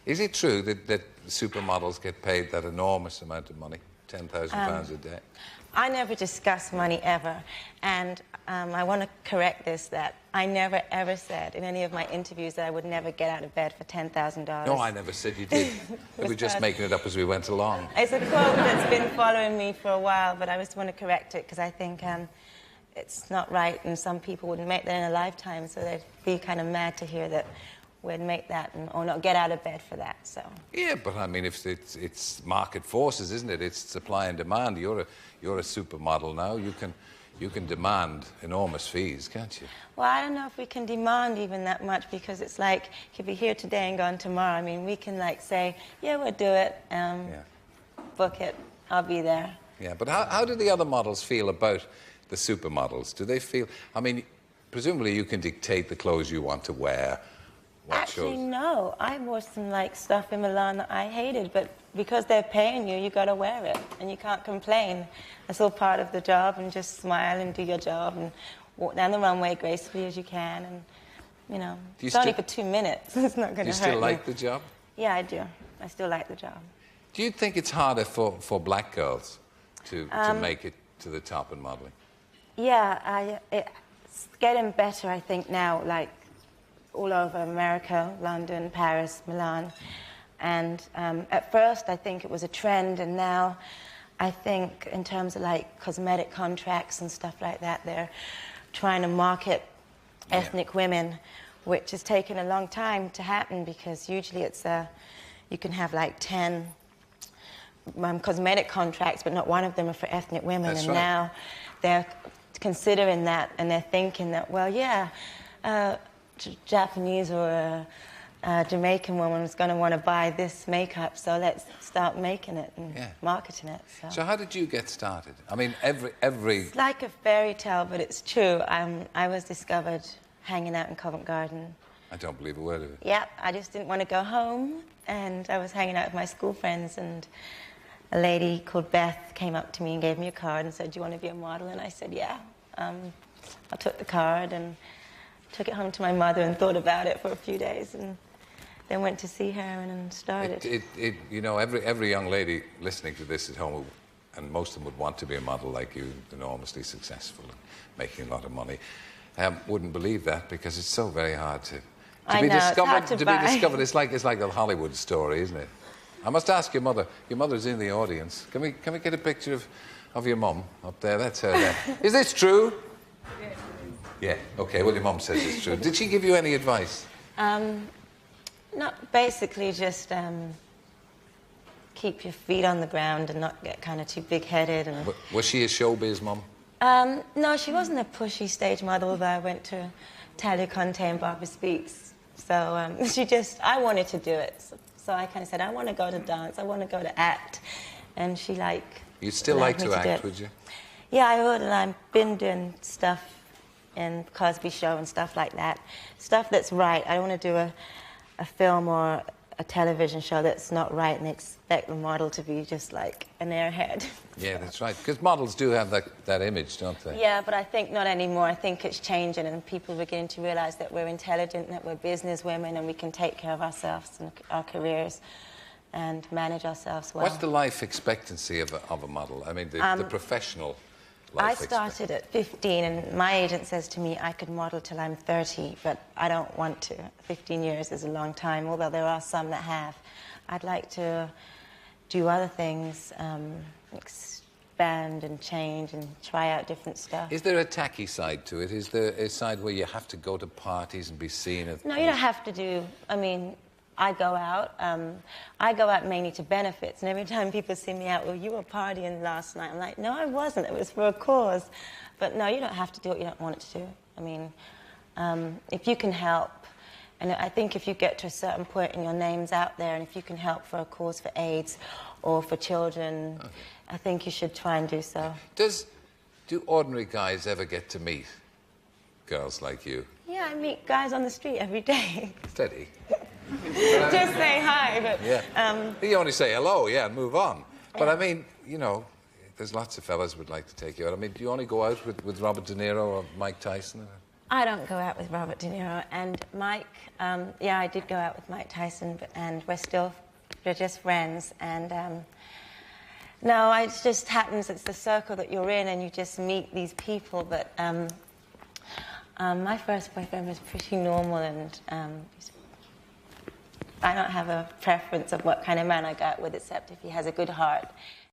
Is it true that supermodels get paid that enormous amount of money, £10,000 a day? I never discuss money ever, and I want to correct this, that I never ever said in any of my interviews that I would never get out of bed for $10,000. No, I never said you did. We were just making it up as we went along. It's a quote that's been following me for a while, but I just want to correct it because I think it's not right, and some people wouldn't make that in a lifetime, so they'd be kind of mad to hear that we'd make that or not get out of bed for that. So yeah, but I mean, if it's market forces, isn't it? It's supply and demand. You're a supermodel now. You can demand enormous fees, can't you? Well, I don't know if we can demand even that much, because it's like, you could be here today and gone tomorrow. I mean, we can like say, yeah, we'll do it, book it, I'll be there. Yeah, but how do the other models feel about the supermodels? Do they feel, I mean, presumably you can dictate the clothes you want to wear. Actually, no. I wore some like stuff in Milan that I hated, but because they're paying you, you got to wear it, and you can't complain. It's all part of the job, and just smile and do your job and walk down the runway gracefully as you can, and you know, it's only for 2 minutes. It's not going to hurt you. Do you still like the job? Yeah, I do. I still like the job. Do you think it's harder for black girls to make it to the top in modeling? Yeah, it's getting better, I think, now, like all over America, London, Paris, Milan. And at first, I think it was a trend, and now I think in terms of like cosmetic contracts and stuff like that, they're trying to market ethnic women, which has taken a long time to happen, because usually it's you can have like 10 cosmetic contracts, but not one of them are for ethnic women. That's and right. Now they're considering that, and they're thinking that, well, yeah, Japanese or a Jamaican woman is going to want to buy this makeup, so let's start making it and marketing it. So how did you get started? I mean, every... It's like a fairy tale, but it's true. I was discovered hanging out in Covent Garden. I don't believe a word of it. Yeah, I just didn't want to go home, and I was hanging out with my school friends, and a lady called Beth came up to me and gave me a card and said, do you want to be a model? And I said, yeah. I took the card and took it home to my mother and thought about it for a few days, and then went to see her and started. You know, every young lady listening to this at home, and most of them would want to be a model like you, enormously successful and making a lot of money, wouldn't believe that, because it's so very hard to be discovered. It's like a Hollywood story, isn't it? I must ask your mother. Your mother's in the audience. Can we get a picture of your mum up there? That's her there. Is this true? Yes. Yeah. Okay. Well, your mum says it's true. Did she give you any advice? Not basically, just keep your feet on the ground and not get kind of too big-headed. And was she a showbiz mum? No, she wasn't a pushy stage model, although I went to Talia Conte and Barbara Speaks. So I wanted to do it. So I kind of said, I want to go to dance, I want to go to act. And she You'd still like to act, would you? Yeah, I would, and I've been doing stuff in Cosby Show and stuff like that. Stuff that's right. I don't want to do a film or a television show that's not right and expect the model to be just like an airhead. Yeah, that's right. Because models do have that image, don't they? Yeah, but I think not anymore. I think it's changing, and people are beginning to realise that we're intelligent, that we're business women, and we can take care of ourselves and our careers and manage ourselves well. What's the life expectancy of a model? I mean, the professional life expectancy. I started at 15, and my agent says to me I could model till I'm 30, but I don't want to. 15 years is a long time, although there are some that have. I'd like to do other things, expand and change and try out different stuff. Is there a tacky side to it? Is there a side where you have to go to parties and be seen? No, you don't have to do... I mean, I go out mainly to benefits, and every time people see me out, well, you were partying last night. I'm like, no, I wasn't. It was for a cause. But no, you don't have to do what you don't want it to do. I mean, if you can help, and I think if you get to a certain point and your name's out there, and if you can help for a cause for AIDS or for children, I think you should try and do so. Do ordinary guys ever get to meet girls like you? Yeah, I meet guys on the street every day. Steady. Just say hi, but... Yeah. You only say hello, and move on. But I mean, you know, there's lots of fellas would like to take you out. I mean, do you only go out with Robert De Niro or Mike Tyson? I don't go out with Robert De Niro. And Mike, yeah, I did go out with Mike Tyson, and we're just friends. And no, it just happens, it's the circle that you're in, and you just meet these people. But my first boyfriend was pretty normal, and I don't have a preference of what kind of man I go out with, except if he has a good heart.